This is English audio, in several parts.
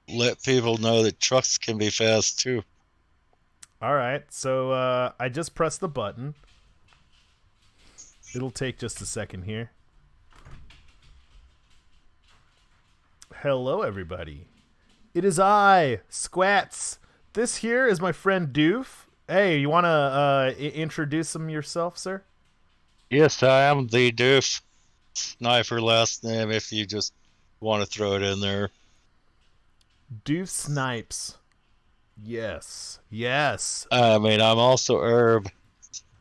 let people know that trucks can be fast too. All right, so I just pressed the button. It'll take just a second here. Hello, everybody. It is I, Squats. This here is my friend Doof. Hey, you want to introduce him yourself, sir? Yes, I am the doof sniper last name if you just want to throw it in there. Doof Snipes. Yes. Yes. I mean, I'm also Herb.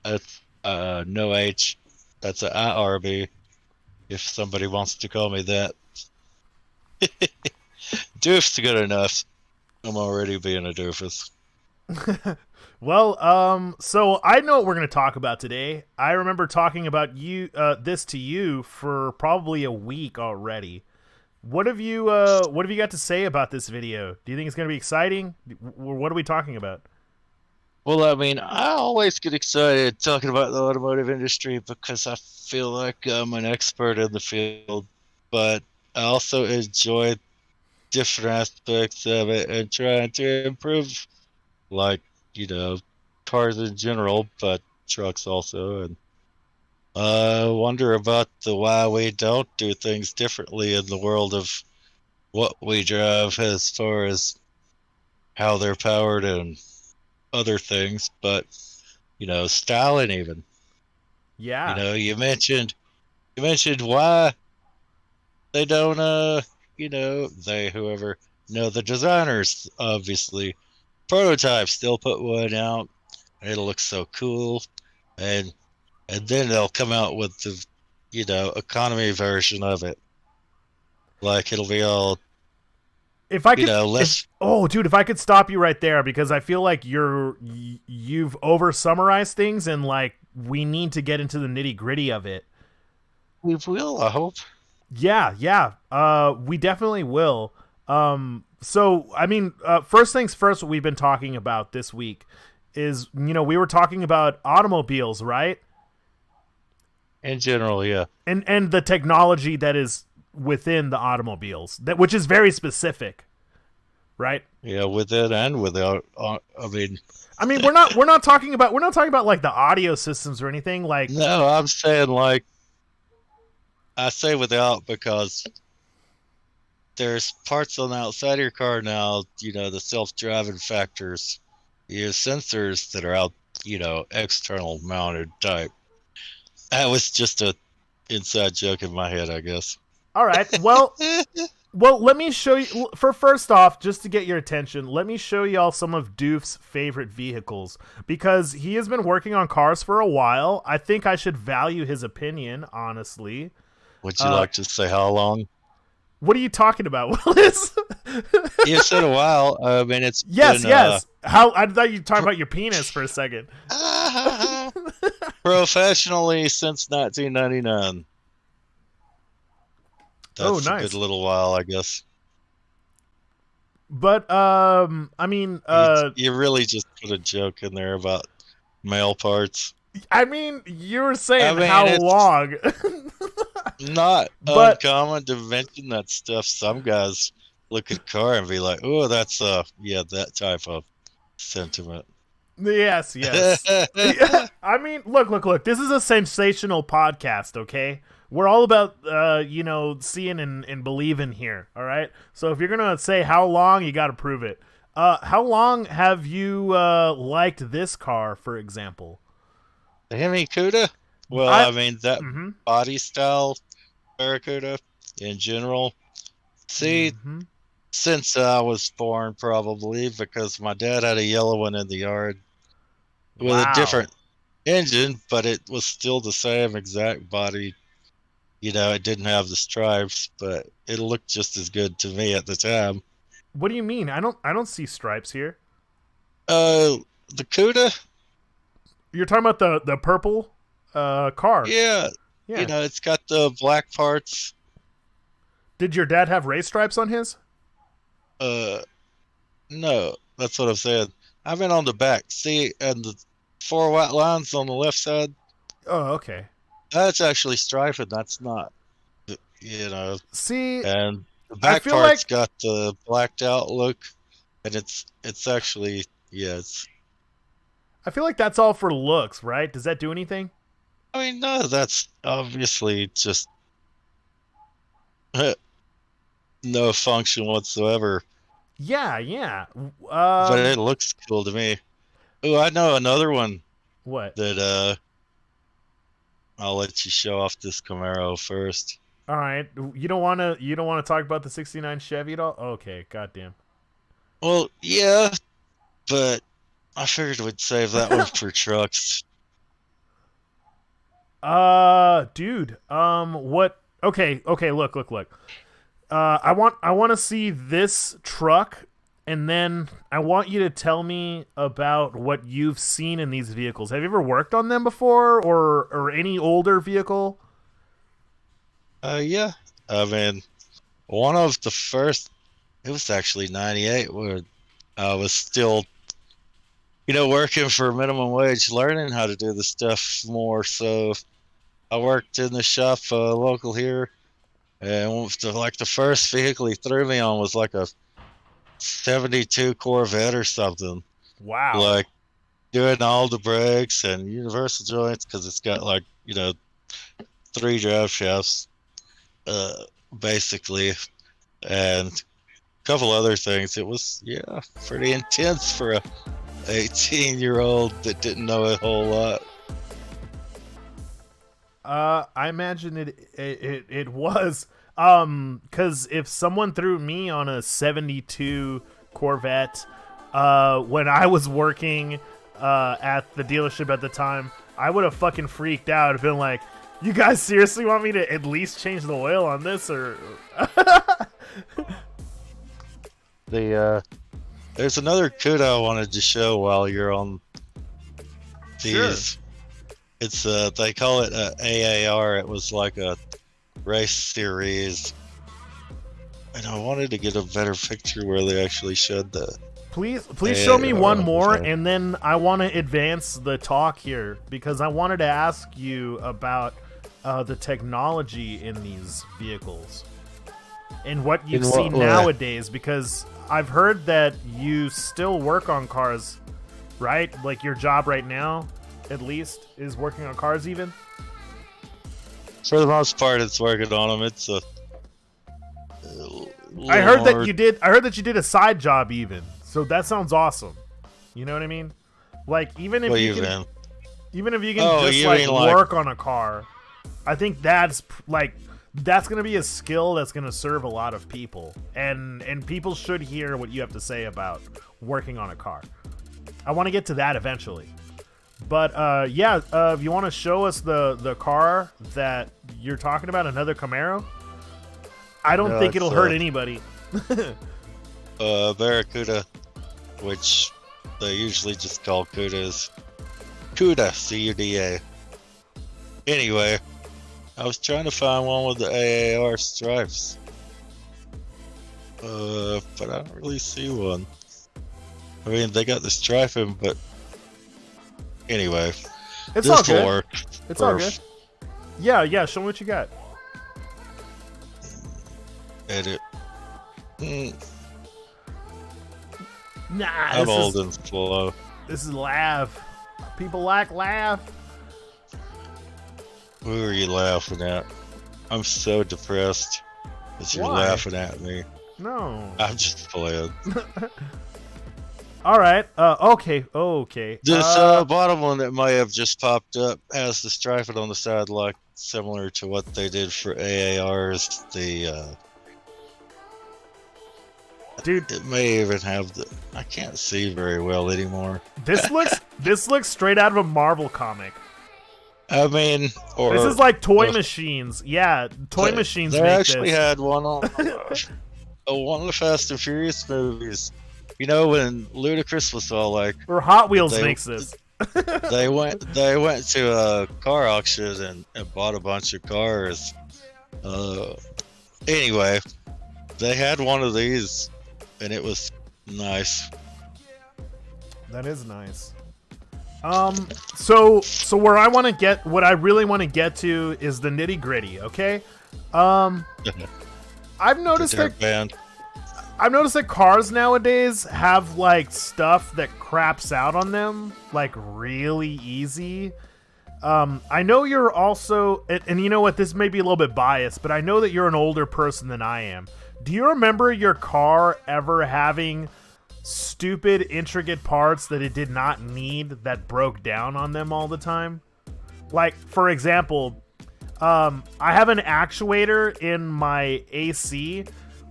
It's no H. That's a IRB if somebody wants to call me that. Doof's good enough. I'm already being a doofus. Well, so I know what we're going to talk about today. I remember talking about this to you for probably a week already. What have you got to say about this video? Do you think it's going to be exciting? What are we talking about? Well, I mean, I always get excited talking about the automotive industry because I feel like I'm an expert in the field, but I also enjoy different aspects of it and trying to improve, like, you know, cars in general, but trucks also. And I wonder about the why we don't do things differently in the world of what we drive as far as how they're powered and other things, but styling even. Yeah. You mentioned why they don't they whoever the designers obviously prototypes, they'll put one out, it'll look so cool, and then they'll come out with the economy version of it. Like it'll be all If I could if less. oh dude, if I could stop you right there because I feel like you've over summarized things and like we need to get into the nitty-gritty of it. We will, I hope. Yeah, yeah. We definitely will. So I mean, first things first, what we've been talking about this week is, we were talking about automobiles, right? In general, yeah. And the technology that is within the automobiles, that which is very specific, right? Yeah, with it and without. I mean, I mean, we're not talking about like the audio systems or anything like. no, I'm saying like I say without because there's parts on the outside of your car now, the self-driving factors, you sensors that are out, external mounted type. That was just a inside joke in my head, I guess. All right, well, let me show you. For first off, just to get your attention, let me show y'all some of Doof's favorite vehicles because he has been working on cars for a while. I think I should value his opinion, honestly. Would you Uh, like to say how long? what are you talking about, Willis? You said a while. I mean, it's Yes, been yes. How I thought you were talking about your penis for a second. professionally since 1999. Oh, That's a good nice. little while, I guess. But I mean, You really just put a joke in there about male parts. you were I saying mean, how it's long, not but uncommon to mention that stuff. Some guys look at car and be like, "Oh, that's yeah, that type of sentiment." yes, yes. I mean, look. This is a sensational podcast, okay? We're all about, seeing and believing here, all right? So if you're going to say how long, you got to prove it. How long have you liked this car, for example? The Hemi Cuda? Well, I, I mean that mm-hmm, body style Barracuda in general. See, mm-hmm. since I was born, probably because my dad had a yellow one in the yard with a Wow. different engine, but it was still the same exact body. It didn't have the stripes, but it looked just as good to me at the time. What do you mean? I don't see stripes here. Uh, the Cuda, You're talking about the purple car. yeah, Yeah. it's got the black parts. Did your dad have race stripes on his? Uh, no, that's what I'm saying. I've been on the back. See, and the four white lines on the left side, Oh, okay. that's actually striping. That's not, you know, See, and The back feel part's like got the blacked out look, and it's actually it's. I feel like that's all for looks, right? Does that do anything? I mean, no, that's obviously just no function whatsoever, Yeah, yeah. but it looks cool to me. Oh, I know another one What? that I'll let you show off this Camaro first. All right. You don't want to talk about the 69 Chevy at all? Okay, goddamn. Well, yeah, but I figured we'd save that one for trucks. Dude. What? Okay, look. I want to see this truck, and then I want you to tell me about what you've seen in these vehicles. Have you ever worked on them before, or any older vehicle? Yeah. I mean, one of the first, it was actually 98, where I was still, working for minimum wage, learning how to do the stuff more. So I worked in the shop local here, and the first vehicle he threw me on was like a 72 Corvette or something. Wow. Like doing all the brakes and universal joints because it's got like, 3 drive shafts, basically, and a couple other things. It was, pretty intense for a 18-year-old that didn't know a whole lot. I imagine it was. Because if someone threw me on a 72 Corvette, when I was working, at the dealership at the time, I would have fucking freaked out and been like, you guys seriously want me to at least change the oil on this, or? There's another CUDA I wanted to show while you're on these. Sure. It's they call it AAR. It was like a race series, and I wanted to get a better picture where they actually showed the. Please show me one more, okay. and then I want to advance the talk here because I wanted to ask you about the technology in these vehicles and what you see nowadays. Because I've heard that you still work on cars, right? Like your job right now, at least, is working on cars even? For the most part, it's working on them. It's a. I heard that you did a side job even. So that sounds awesome. You know what I mean? Like even if you can just like work on a car, I think that's gonna be a skill that's gonna serve a lot of people, and people should hear what you have to say about working on a car. I want to get to that eventually. But if you want to show us the car that you're talking about, another Camaro, I don't think it'll hurt anybody. Barracuda, which they usually just call CUDAs. CUDA, C-U-D-A. Anyway, I was trying to find one with the AAR stripes, but I don't really see one. I mean, they got the striping, but anyway, it's all good. It's all good. Yeah. Show me what you got. Edit. Nah, I'm old and slow. This is laugh. People like laugh. Who are you laughing at? I'm so depressed that you're laughing at me. No. I'm just playing. All right. Okay. This bottom one that might have just popped up has the striping on the side, like similar to what they did for AARs. Dude, it may even have the. I can't see very well anymore. This looks straight out of a Marvel comic. I mean, this is like Toy Machines. Yeah, Toy Machines. They actually had one on one of the Fast and Furious movies. You know, when Ludacris was all like, or Hot Wheels makes this. they went to a car auction and bought a bunch of cars. Anyway, they had one of these, and it was nice. That is nice. So where I want to what I really want to get to is the nitty gritty. Okay. I've The noticed that dirt band. I've noticed that cars nowadays have like stuff that craps out on them like really easy. I know you're also, and you know what, this may be a little bit biased, but I know that you're an older person than I am. Do you remember your car ever having stupid, intricate parts that it did not need that broke down on them all the time? Like, for example, I have an actuator in my AC,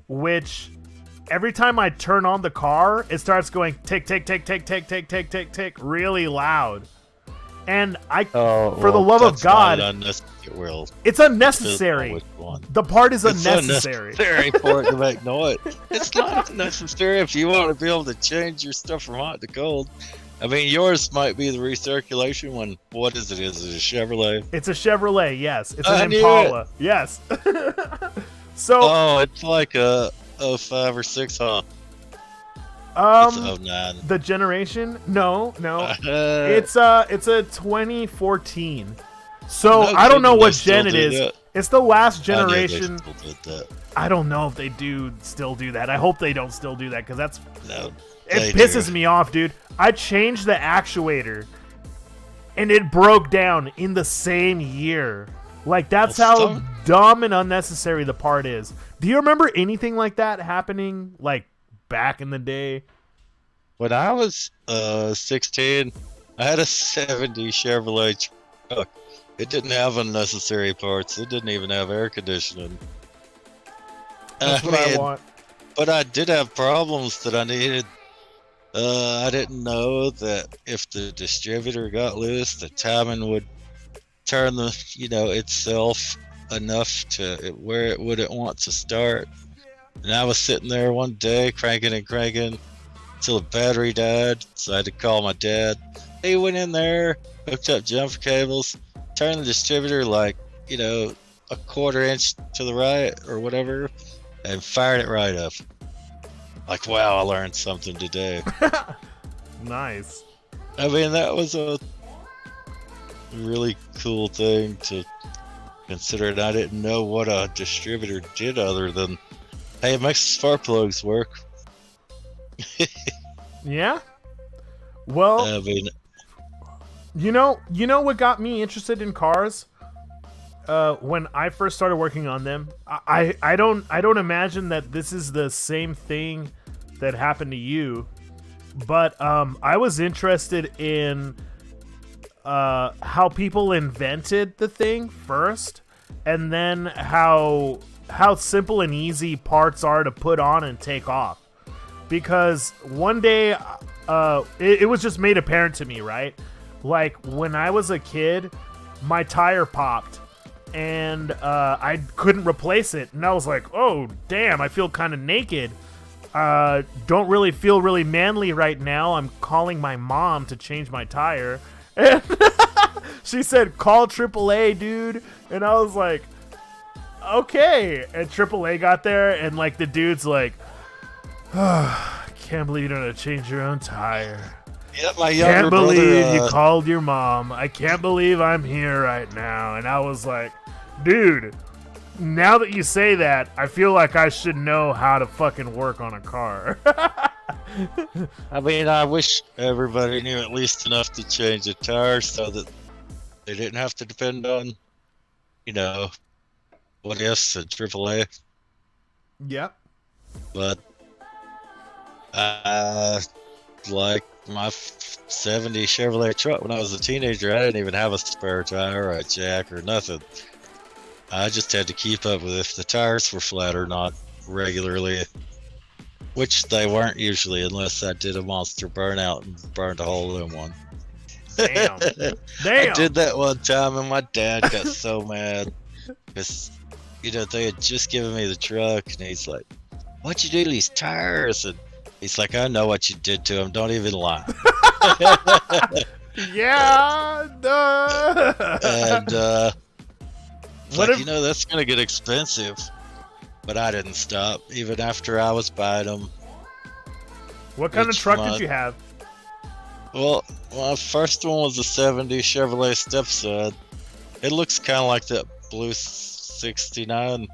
which every time I turn on the car, it starts going tick, tick, tick, tick, tick, tick, tick, tick, tick, really loud. And for the love of God, it's unnecessary. The part is unnecessary. It's unnecessary for it to make noise. It's not necessary if you want to be able to change your stuff from hot to cold. I mean, yours might be the recirculation one. What is it? Is it a Chevrolet? It's a Chevrolet, yes. It's an Impala, yes. So. Oh, it's like a 05 or 6, huh? It's a 09. The generation? No. It's a 2014. So I don't know what gen it is. It's the last generation. I don't know if they do still do that. I hope they don't still do that because it pisses me off, dude. I changed the actuator and it broke down in the same year. Like, that's how dumb and unnecessary the part is. Do you remember anything like that happening, like, back in the day? When I was 16, I had a 70 Chevrolet truck. It didn't have unnecessary parts. It didn't even have air conditioning. That's what I want. But I did have problems that I needed. I didn't know that if the distributor got loose, the timing would turn itself enough to where it wouldn't want to start. And I was sitting there one day cranking until the battery died, so I had to call my dad. He went in there, hooked up jumper cables, turned the distributor like, a quarter inch to the right or whatever, and fired it right up. Like, wow, I learned something today. Nice. I mean, that was a really cool thing to consider, and I didn't know what a distributor did other than, hey, it makes spark plugs work. Yeah? Well, I mean, you know what got me interested in cars? When I first started working on them, I don't imagine that this is the same thing that happened to you, but I was interested in how people invented the thing first, and then how simple and easy parts are to put on and take off. Because one day, it was just made apparent to me, right? Like, when I was a kid, my tire popped, and I couldn't replace it. And I was like, oh, damn, I feel kind of naked. Don't really feel really manly right now. I'm calling my mom to change my tire. And she said, call AAA, dude. And I was like, okay. And AAA got there, and, like, the dude's like, can't believe you don't know how to change your own tire. Yeah, my younger brother. Can't believe you called your mom. I can't believe I'm here right now. And I was like, dude, now that you say that, I feel like I should know how to fucking work on a car. I mean, I wish everybody knew at least enough to change a tire so that they didn't have to depend on, what ifs and AAA. Yep. But like my 70 Chevrolet truck, when I was a teenager, I didn't even have a spare tire or a jack or nothing. I just had to keep up with if the tires were flat or not regularly, which they weren't usually unless I did a monster burnout and burned a hole in one. Damn. I did that one time, and my dad got so mad because, they had just given me the truck, and he's like, what'd you do to these tires? And he's like, I know what you did to them. Don't even lie. Yeah. And that's going to get expensive. But I didn't stop, even after I was buying them. What kind of truck did you have? Well, my first one was a 70 Chevrolet Stepson. It looks kind of like that blue 69.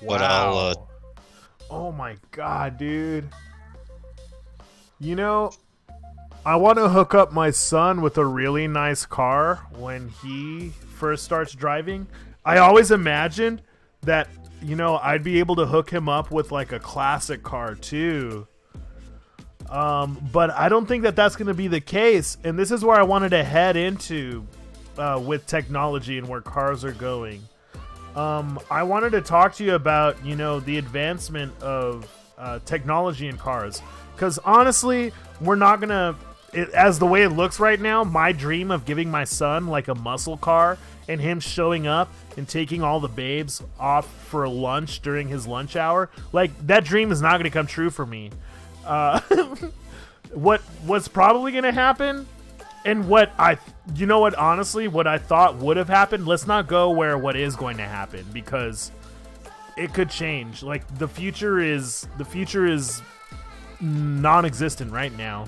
But I'll Oh my god, dude. You know, I want to hook up my son with a really nice car when he first starts driving. I always imagined that, you know, I'd be able to hook him up with like a classic car too. But I don't think that that's going to be the case. And this is where I wanted to head into with technology and where cars are going. I wanted to talk to you about, you know, the advancement of technology in cars. Because honestly, we're not going to, as the way it looks right now, my dream of giving my son like a muscle car and him showing up and taking all the babes off for lunch during his lunch hour, like that dream is not going to come true for me. What's probably going to happen, and what I thought would have happened, let's not go where what is going to happen, because it could change. Like the future is non-existent right now.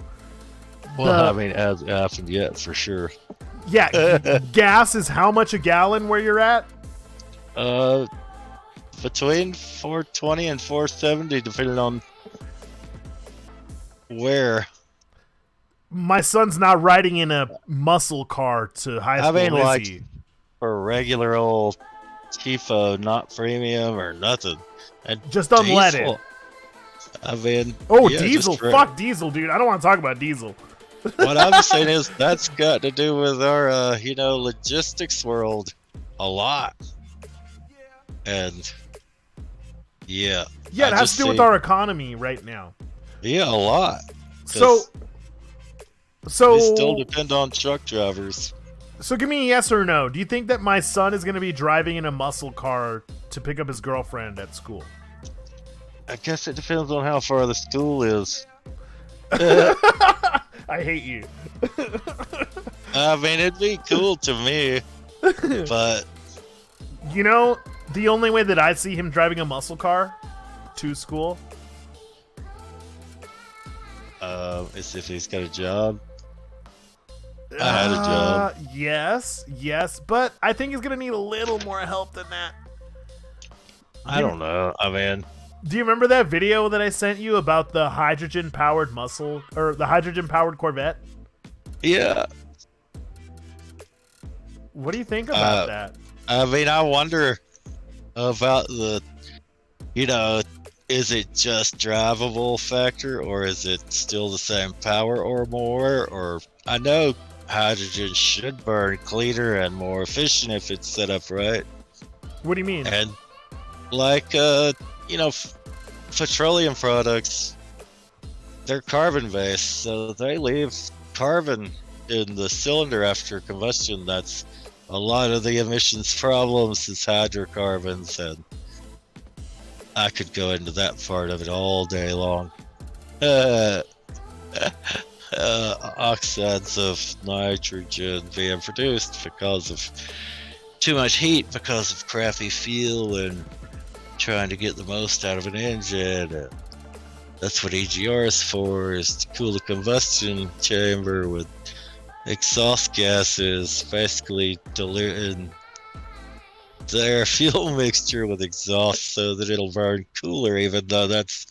Well, I mean, it hasn't happened yet for sure. Yeah, gas is how much a gallon where you're at? Between 420 and 470, depending on where. My son's not riding in a muscle car to high school, I mean, like, he? for regular old Tifo, not premium or nothing. And just unleaded. I mean, yeah, diesel. Fuck diesel, dude. I don't want to talk about diesel. What I'm saying is that's got to do with our, logistics world a lot. And yeah, it has to do with our economy right now. Yeah, a lot. So we still depend on truck drivers. So give me a yes or no. Do you think that my son is going to be driving in a muscle car to pick up his girlfriend at school? I guess it depends on how far the school is. I hate you. I mean, it'd be cool to me, but... You know, the only way that I see him driving a muscle car to school... is if he's got a job. I had a job. Yes, but I think he's gonna need a little more help than that. I don't know. I mean, do you remember that video that I sent you about the hydrogen-powered muscle, or the hydrogen-powered Corvette? Yeah. What do you think about that? I mean, I wonder about the, is it just drivable factor, or is it still the same power or more? Or I know hydrogen should burn cleaner and more efficient if it's set up right. What do you mean? And like, petroleum products, they're carbon based, so they leave carbon in the cylinder after combustion. That's a lot of the emissions problems is hydrocarbons, and I could go into that part of it all day long. Oxides of nitrogen being produced because of too much heat, because of crappy fuel and trying to get the most out of an engine. That's what EGR is for, is to cool the combustion chamber with exhaust gases, basically diluting their fuel mixture with exhaust so that it'll burn cooler, even though that's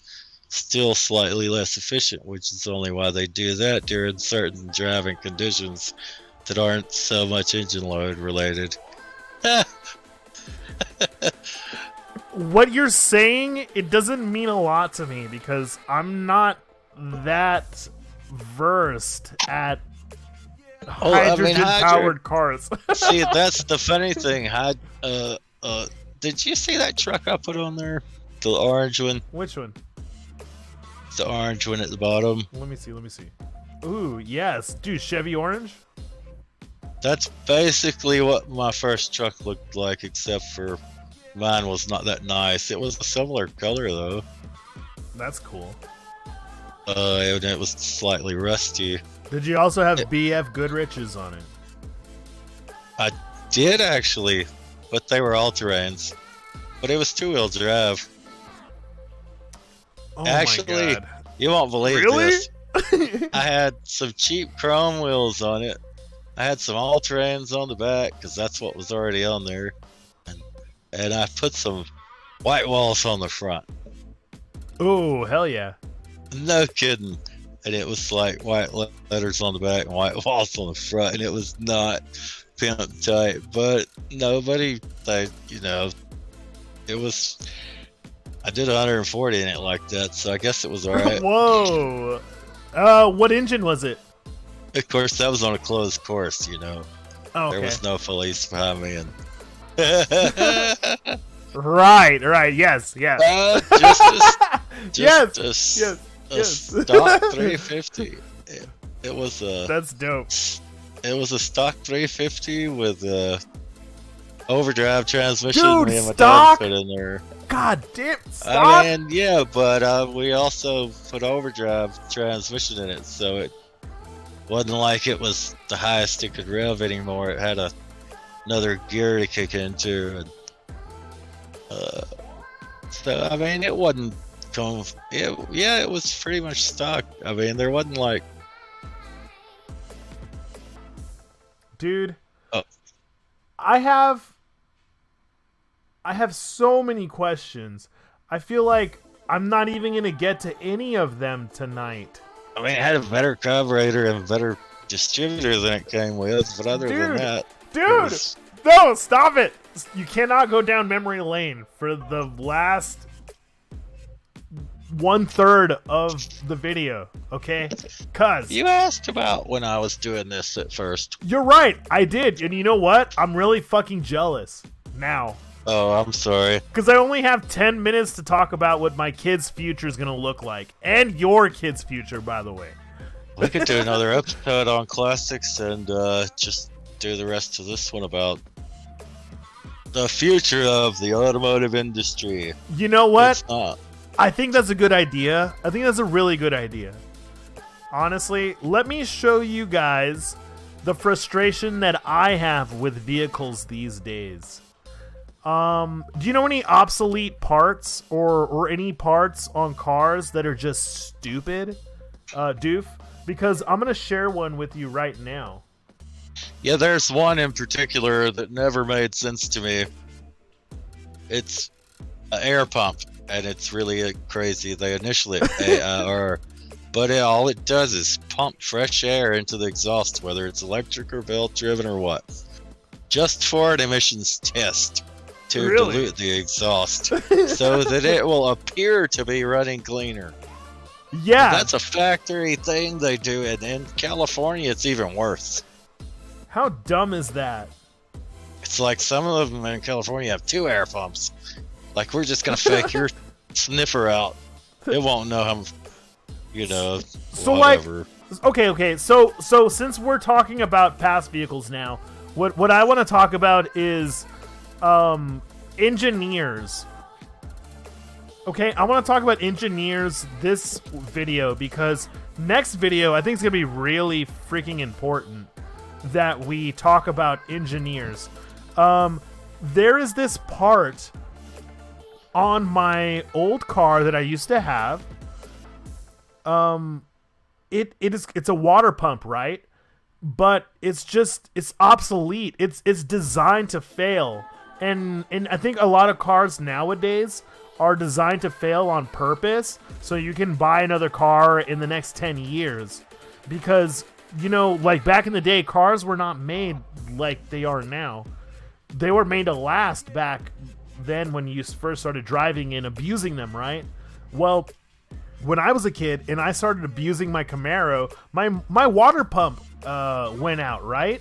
still slightly less efficient, which is only why they do that during certain driving conditions that aren't so much engine load related. What you're saying, it doesn't mean a lot to me because I'm not that versed at hydrogen-powered cars. See, that's the funny thing. Did you see that truck I put on there? The orange one? Which one? The orange one at the bottom. Let me see. Ooh, yes. Dude, Chevy orange? That's basically what my first truck looked like, except for mine was not that nice. It was a similar color, though. That's cool. And it was slightly rusty. Did you also have BF Goodrich's on it? I did, actually, but they were all-terrains. But it was two-wheel drive. Oh actually, my God. You won't believe this. I had some cheap chrome wheels on it. I had some all-terrains on the back, because that's what was already on there. And I put some white walls on the front. Oh, hell yeah. No kidding. And it was like white letters on the back and white walls on the front, and it was not pimp tight. But nobody, like, you know, it was. I did 140 in it like that, so I guess it was all right. Whoa. What engine was it? Of course, that was on a closed course, you know. Oh, okay. There was no police behind me, and Right, yes. just yes. a stock 350. It was a. That's dope. It was a stock 350 with a overdrive transmission. Dude, me and my stock? dad put in there. God damn, stock? I mean, yeah, but we also put overdrive transmission in it, so it wasn't like it was the highest it could rev anymore. It had another gear to kick into, and so I mean, it wasn't. It was pretty much stock. I mean, there wasn't like. Dude, Oh. I have so many questions. I feel like I'm not even gonna get to any of them tonight. I mean, it had a better carburetor and a better distributor than it came with, but other than that, Dude, no, stop it! You cannot go down memory lane for the last 1/3 of the video, okay? Cuz you asked about when I was doing this at first. you're right, I did, and you know what? I'm really fucking jealous now. Oh, I'm sorry. Because I only have 10 minutes to talk about what my kid's future is going to look like. And your kid's future, by the way. We could do another episode on classics and just do the rest of this one about the future of the automotive industry. You know what? It's not. I think that's a good idea. I think that's a really good idea. Honestly, let me show you guys the frustration that I have with vehicles these days. Do you know any obsolete parts or any parts on cars that are just stupid, Doof? Because I'm going to share one with you right now. Yeah, there's one in particular that never made sense to me. It's an air pump, and it's really crazy. They initially AIR, but all it does is pump fresh air into the exhaust, whether it's electric or belt-driven or what, just for an emissions test to dilute the exhaust so that it will appear to be running cleaner. Yeah. That's a factory thing they do, and in California it's even worse. How dumb is that? It's like some of them in California have 2 air pumps. Like, we're just gonna fake your sniffer out. It won't know how, you know, so whatever. Like, okay. So since we're talking about past vehicles now, what I want to talk about is engineers. Okay, I want to talk about engineers this video because next video I think it's gonna be really freaking important that we talk about engineers. There is this part on my old car that I used to have. It's a water pump, right? But it's obsolete. It's designed to fail. And I think a lot of cars nowadays are designed to fail on purpose so you can buy another car in the next 10 years. Because, you know, like back in the day, cars were not made like they are now. They were made to last back then when you first started driving and abusing them, right? Well, when I was a kid and I started abusing my Camaro, my water pump went out, right?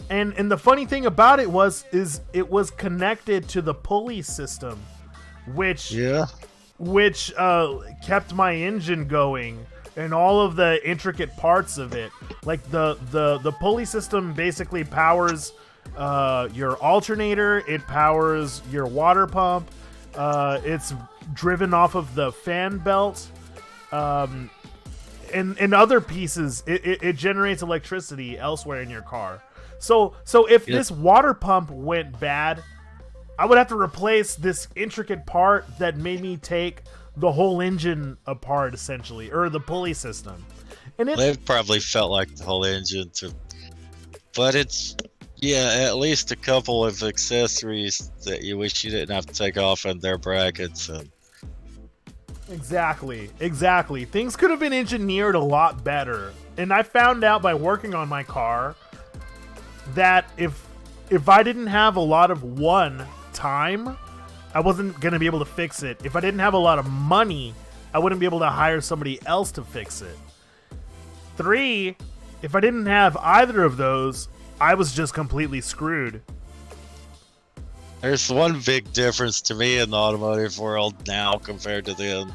And the funny thing about it is it was connected to the pulley system, which kept my engine going and all of the intricate parts of it. Like the pulley system basically powers your alternator, it powers your water pump, it's driven off of the fan belt, and other pieces. It generates electricity elsewhere in your car. So if this water pump went bad, I would have to replace this intricate part that made me take the whole engine apart, essentially, or the pulley system. And it probably felt like the whole engine too, but it's Yeah, at least a couple of accessories that you wish you didn't have to take off, and their brackets. And Exactly. Things could have been engineered a lot better. And I found out by working on my car that if I didn't have a lot of time, I wasn't going to be able to fix it. If I didn't have a lot of money, I wouldn't be able to hire somebody else to fix it. 3, if I didn't have either of those, I was just completely screwed. there's one big difference to me in the automotive world now compared to then.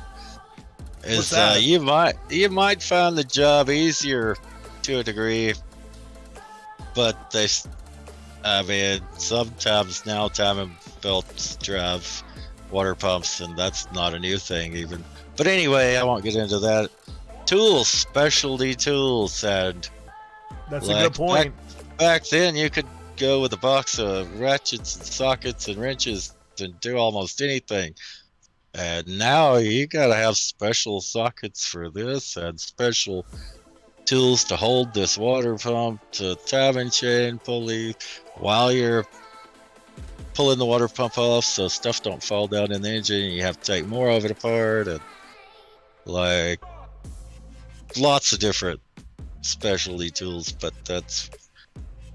What's Is that? you might find the job easier to a degree, but I mean, sometimes now timing belts drive water pumps, and that's not a new thing even. But anyway, I won't get into that. Tools, specialty tools, and That's a good point. back then you could go with a box of ratchets and sockets and wrenches and do almost anything. And now you gotta have special sockets for this and special tools to hold this water pump, to timing chain pulley while you're pulling the water pump off so stuff don't fall down in the engine and you have to take more of it apart, and like lots of different specialty tools. But that's,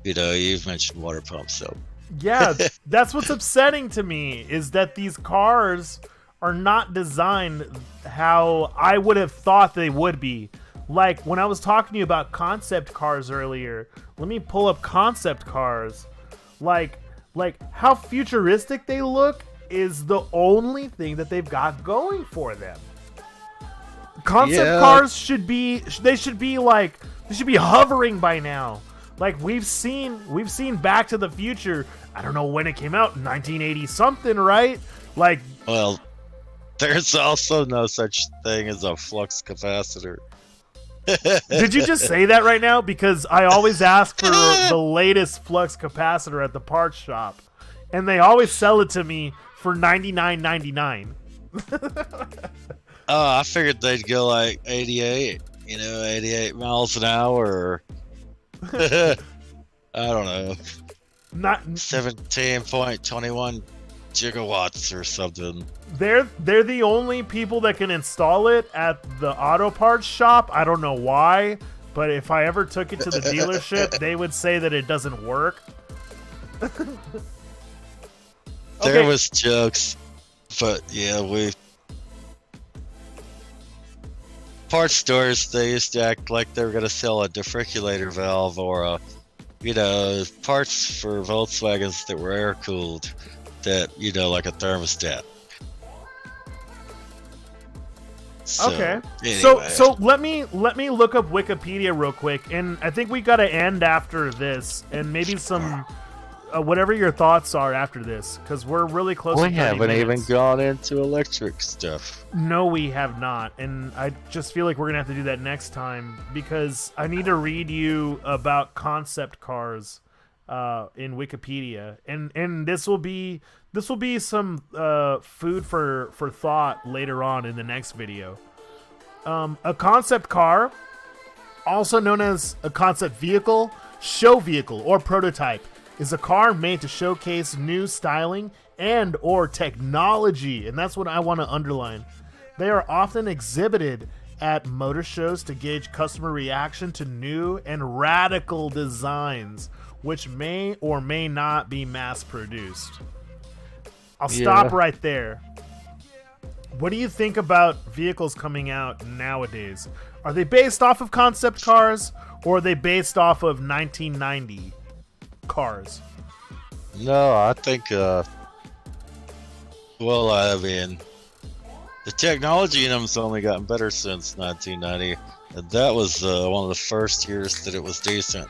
you've mentioned water pumps, so Yeah, that's what's upsetting to me, is that these cars are not designed how I would have thought they would be. Like, when I was talking to you about concept cars earlier, let me pull up concept cars. Like how futuristic they look is the only thing that they've got going for them. Concept cars should be hovering by now. Like, we've seen Back to the Future. I don't know when it came out, 1980 something, right? Like, well, there's also no such thing as a flux capacitor. did you just say that right now? Because I always ask for the latest flux capacitor at the parts shop, and they always sell it to me for $99.99. Oh, I figured they'd go like 88, 88 miles an hour. I don't know, Not 17.21 gigawatts or something. they're the only people that can install it at the auto parts shop. I don't know why, but if I ever took it to the dealership, they would say that it doesn't work. There was jokes, but yeah, parts stores, they used to act like they were going to sell a defibrillator valve or parts for Volkswagens that were air cooled, that like a thermostat. So, Okay. Anyway. So let me look up Wikipedia real quick, and I think we got to end after this, and maybe some whatever your thoughts are after this, because we're really close. We to 30 haven't even minutes. gone into electric stuff. No, we have not, and I just feel like we're gonna have to do that next time, because I need to read you about concept cars in Wikipedia, and this will be some food for thought later on in the next video. A concept car, also known as a concept vehicle, show vehicle, or prototype, is a car made to showcase new styling and or technology, and that's what I want to underline. They are often exhibited at motor shows to gauge customer reaction to new and radical designs, which may or may not be mass-produced. I'll stop right there. What do you think about vehicles coming out nowadays? Are they based off of concept cars, or are they based off of 1990 cars? No, I think, I mean, the technology in them's only gotten better since 1990, and that was one of the first years that it was decent,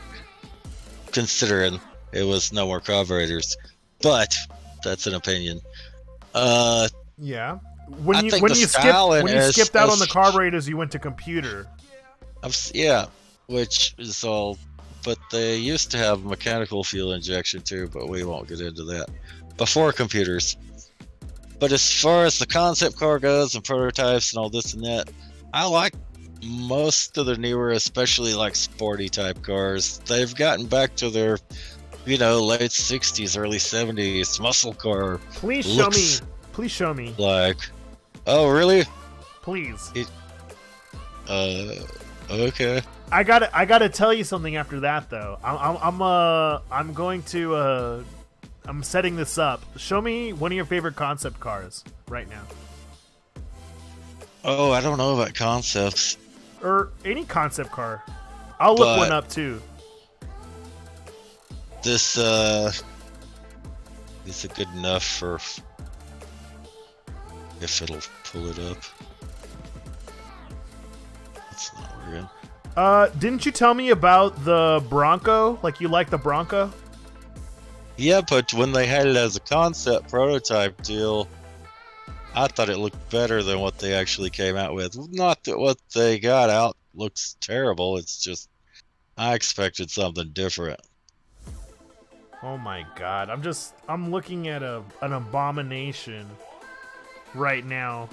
considering it was no more carburetors. But that's an opinion. Yeah. When you skipped is out on the carburetors, you went to computer. Which is all. But they used to have mechanical fuel injection too, but we won't get into that. Before computers. But as far as the concept car goes and prototypes and all this and that, I like most of the newer, especially like sporty type cars. They've gotten back to their late 60s, early 70s muscle car. Please show me. Looks Please show me. like. Oh, really? Please. Okay. I gotta tell you something after that though. I'm going to I'm setting this up. Show me one of your favorite concept cars right now, Oh, I don't know about concepts, or any concept car. I'll look one up too. this is it good enough for if it'll pull it up. It's not working. Didn't you tell me about the Bronco? Like, you like the Bronco? Yeah, but when they had it as a concept prototype deal, I thought it looked better than what they actually came out with. Not that what they got out looks terrible, it's just I expected something different. Oh my god, I'm looking at an abomination right now.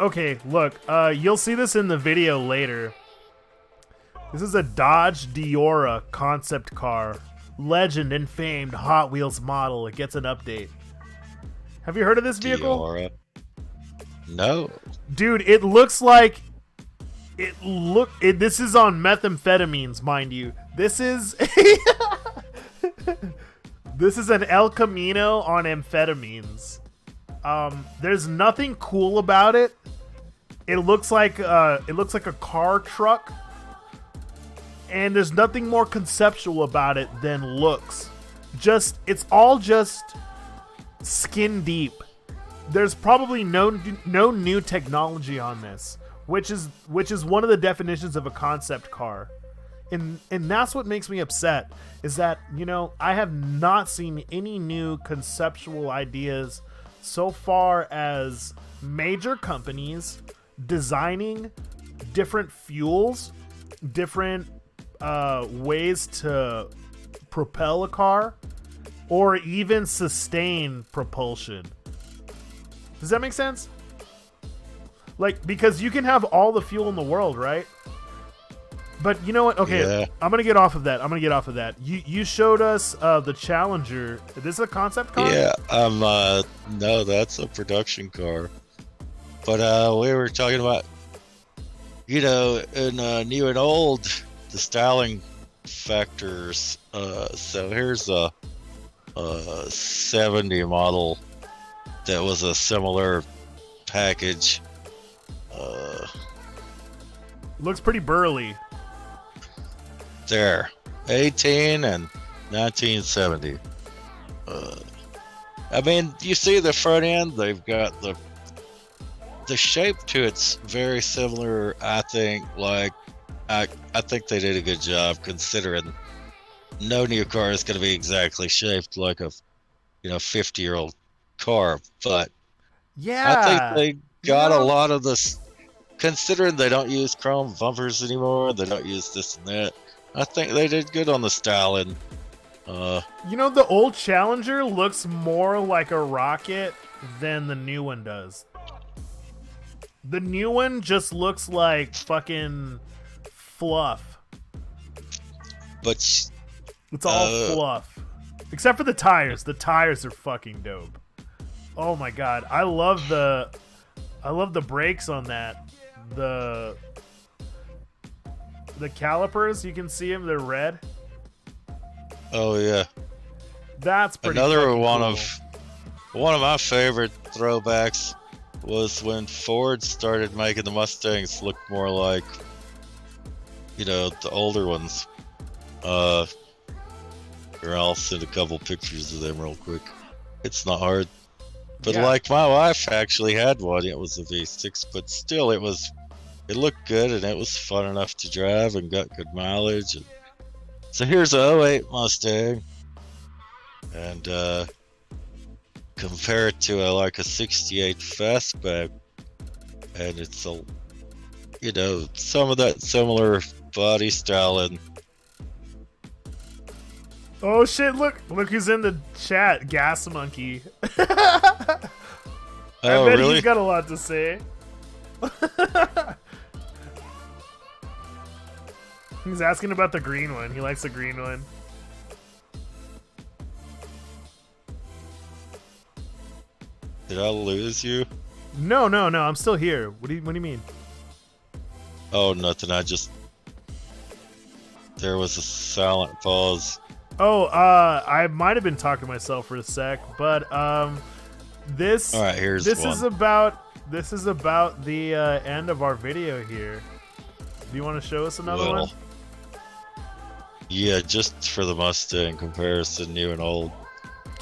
Okay, look, you'll see this in the video later. This is a Dodge Diora concept car. Legend and famed Hot Wheels model. It gets an update. Have you heard of this vehicle? Diora. No. Dude, it looks like this is on methamphetamines, mind you. This is this is an El Camino on amphetamines. There's nothing cool about it. It looks like a car truck, and there's nothing more conceptual about it than looks. It's all just skin deep. There's probably no new technology on this, which is one of the definitions of a concept car. And that's what makes me upset, is that, I have not seen any new conceptual ideas so far as major companies designing different fuels, different ways to propel a car, or even sustain propulsion. Does that make sense? Like, because you can have all the fuel in the world, right? But you know what? Okay, yeah. I'm gonna get off of that. You showed us the Challenger. Is this a concept car? Yeah, no, that's a production car. But we were talking about, in new and old, the styling factors. So here's a 70 model that was a similar package. Looks pretty burly. There, 18 and 1970. I mean, you see the front end, they've got the shape to it's very similar. I think, I think they did a good job, considering no new car is going to be exactly shaped like a 50-year-old car, but yeah, I think they got a lot of this, considering they don't use chrome bumpers anymore, they don't use this and that. I think they did good on the styling. The old Challenger looks more like a rocket than the new one does. The new one just looks like fucking fluff. But it's all fluff. Except for the tires. The tires are fucking dope. Oh my god. I love the brakes on that. The calipers, you can see them, they're red. Oh yeah. That's pretty Another one cool. of my favorite throwbacks was when Ford started making the Mustangs look more like the older ones. Here, I'll send a couple pictures of them real quick. It's not hard. But like, my wife actually had one. It was a V6, but still it looked good, and it was fun enough to drive and got good mileage. And so here's a 08 Mustang, and compare it to a 68 Fastback, and it's some of that similar body styling. Oh shit, look who's in the chat, Gas Monkey. Oh, I bet really? He's got a lot to say. He's asking about the green one. He likes the green one. Did I lose you? No. I'm still here. What do you mean? Oh, nothing. There was a silent pause. Oh, I might have been talking to myself for a sec, but this. All right, here's this one. This is about the end of our video here. Do you want to show us another one? Yeah, just for the Mustang comparison, new and old.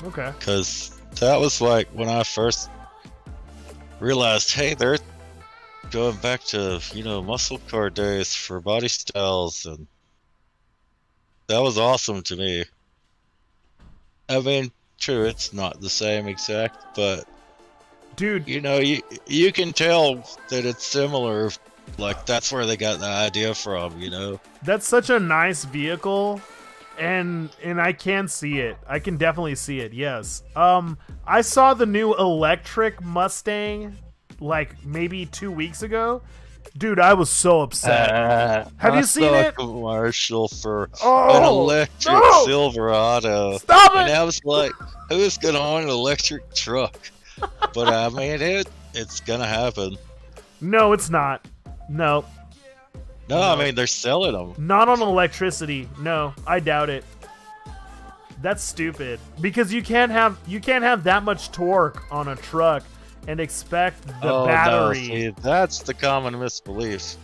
Okay. Because that was like when I first realized, hey, they're going back to, muscle car days for body styles, and that was awesome to me. I mean, true, it's not the same exact, but dude, you can tell that it's similar. Like, that's where they got the idea from, That's such a nice vehicle, and I can see it. I can definitely see it. Yes. I saw the new electric Mustang like maybe 2 weeks ago. Dude, I was so upset. Have you seen it? A commercial for an electric Silverado. Stop it! And I was like, who's gonna own an electric truck? But I mean, it's gonna happen. No, it's not. No. No, I mean, they're selling them. Not on electricity. No, I doubt it. That's stupid. Because you can't have that much torque on a truck and expect the battery. No, see, that's the common misbelief.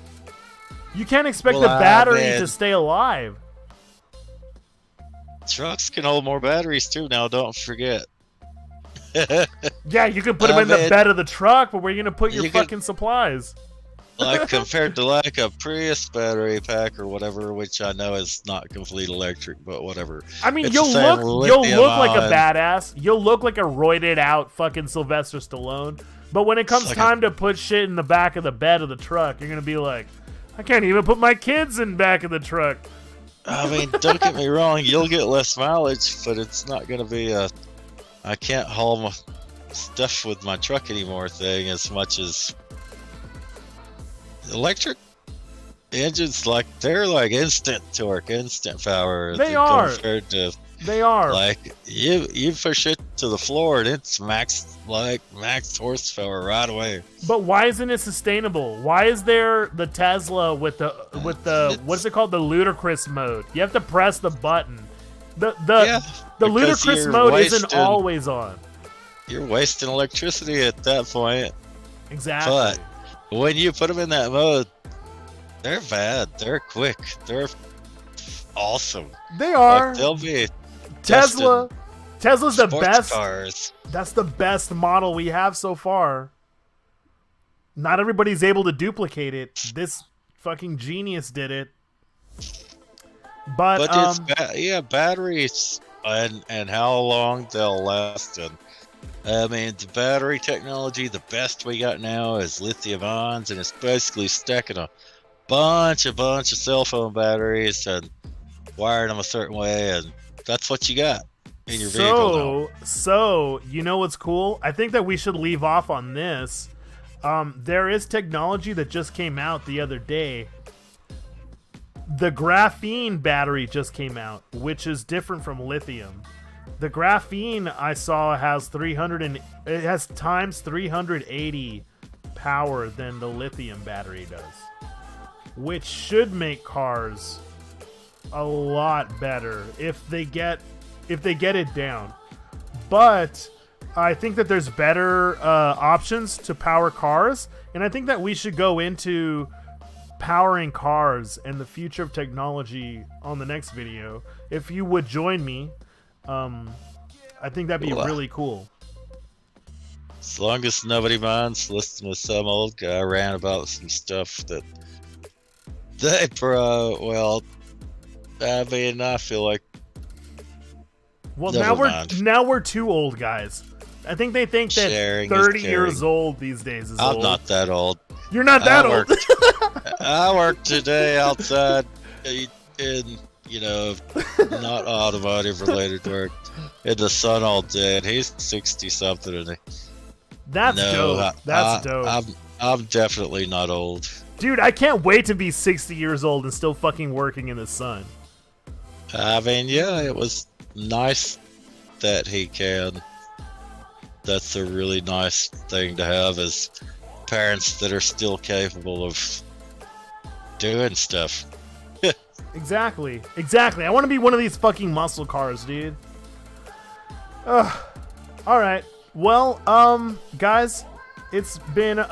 You can't expect the battery to stay alive. Trucks can hold more batteries too now, don't forget. Yeah, you can put them in the bed of the truck, but where are you going to put your fucking supplies? Like, compared to like a Prius battery pack or whatever, which I know is not complete electric, but whatever. I mean, you'll look like a badass. You'll look like a roided out fucking Sylvester Stallone. But when it comes time to put shit in the back of the bed of the truck, you're gonna be like, I can't even put my kids in back of the truck. I mean, don't get me wrong, you'll get less mileage, but it's not gonna be a I can't haul my stuff with my truck anymore thing as much as electric engines. Like, they're like instant torque, instant power. They are. Compared to, they are. Like, you push it to the floor and it's max horsepower right away. But why isn't it sustainable? Why is there the Tesla with the what's it called, the ludicrous mode? You have to press the button. The ludicrous mode isn't always on. You're wasting electricity at that point. Exactly. But when you put them in that mode, they're bad. They're quick. They're awesome. They are. Like, they'll be Tesla's the best. Cars. That's the best model we have so far. Not everybody's able to duplicate it. This fucking genius did it. But it's batteries and how long they'll last. And I mean, the battery technology, the best we got now is lithium ions, and it's basically stacking a bunch of cell phone batteries and wiring them a certain way, and that's what you got in your vehicle now. So, you know what's cool? I think that we should leave off on this. There is technology that just came out the other day. The graphene battery just came out, which is different from lithium. The graphene I saw has times 380 power than the lithium battery does, which should make cars a lot better if they get it down. But I think that there's better options to power cars, and I think that we should go into powering cars and the future of technology on the next video. If you would join me, I think that'd be really cool. As long as nobody minds listening to some old guy rant about some stuff that well, I mean, I feel like. Well, now we're two old guys. I think they think that Sharing 30 years old these days is old. I'm not that old. You're not that old. I work today outside in, not automotive related work, in the sun all day, and he's 60 something. That's dope. That's dope. I'm definitely not old. Dude, I can't wait to be 60 years old and still fucking working in the sun. I mean, yeah, it was nice that he can. That's a really nice thing to have, is parents that are still capable of doing stuff. Exactly. I want to be one of these fucking muscle cars, dude. Alright. Well, guys, it's been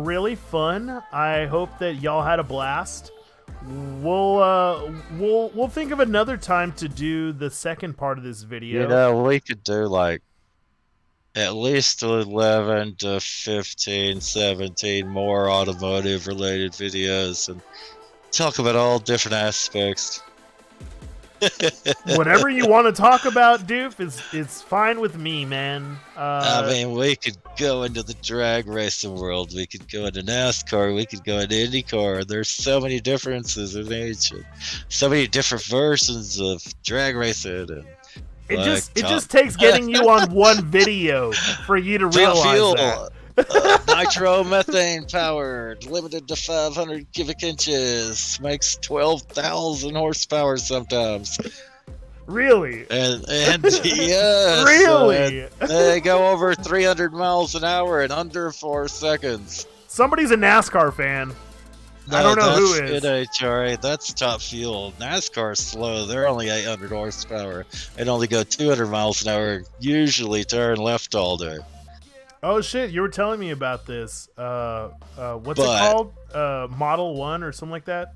really fun. I hope that y'all had a blast. We'll think of another time to do the second part of this video. You know, we could do like at least 11 to 15, 17 more automotive related videos and talk about all different aspects. Whatever you want to talk about, Doof, it's fine with me, man. I mean, we could go into the drag racing world. We could go into NASCAR. We could go into IndyCar. There's so many differences in age, and so many different versions of drag racing. And it just takes getting you on one video for you to realize that. Nitromethane powered, limited to 500 cubic inches, makes 12,000 horsepower sometimes. Really? And yes, really? They go over 300 miles an hour in under 4 seconds. Somebody's a NASCAR fan. No, I don't know who is. NHRA, that's top fuel. NASCAR's slow. They're only 800 horsepower and only go 200 miles an hour. Usually turn left all day. Oh shit! You were telling me about this. What's it called? Model 1 or something like that?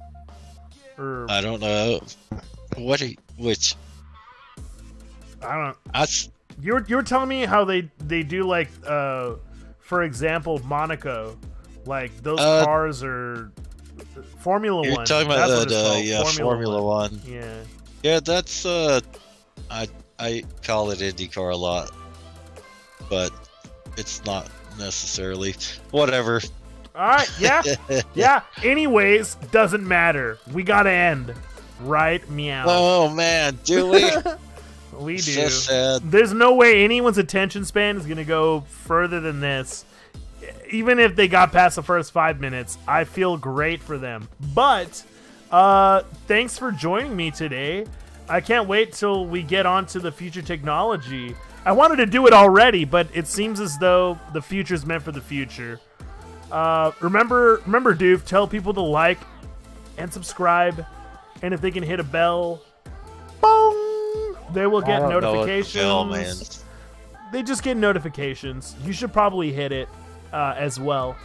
Or I don't know. Which? I don't. You were telling me how they do like for example Monaco, like those cars are Formula 1. You're talking about Formula 1. Yeah, that's I call it IndyCar a lot, but it's not necessarily. Whatever. Alright, yeah. Yeah. Anyways, doesn't matter. We gotta end. Right? Meow. Oh man, do we? We do. So sad. There's no way anyone's attention span is gonna go further than this. Even if they got past the first 5 minutes, I feel great for them. But thanks for joining me today. I can't wait till we get on to the future technology. I wanted to do it already, but it seems as though the future's meant for the future. Remember, Doof, tell people to like and subscribe, and if they can hit a bell, boom, they will get notifications. Bell, man. They just get notifications. You should probably hit it as well.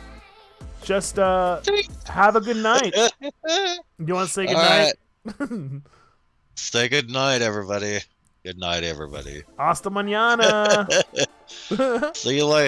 Just have a good night. You want to say good night? Say good night, everybody. Good night, everybody. Hasta mañana. See you later.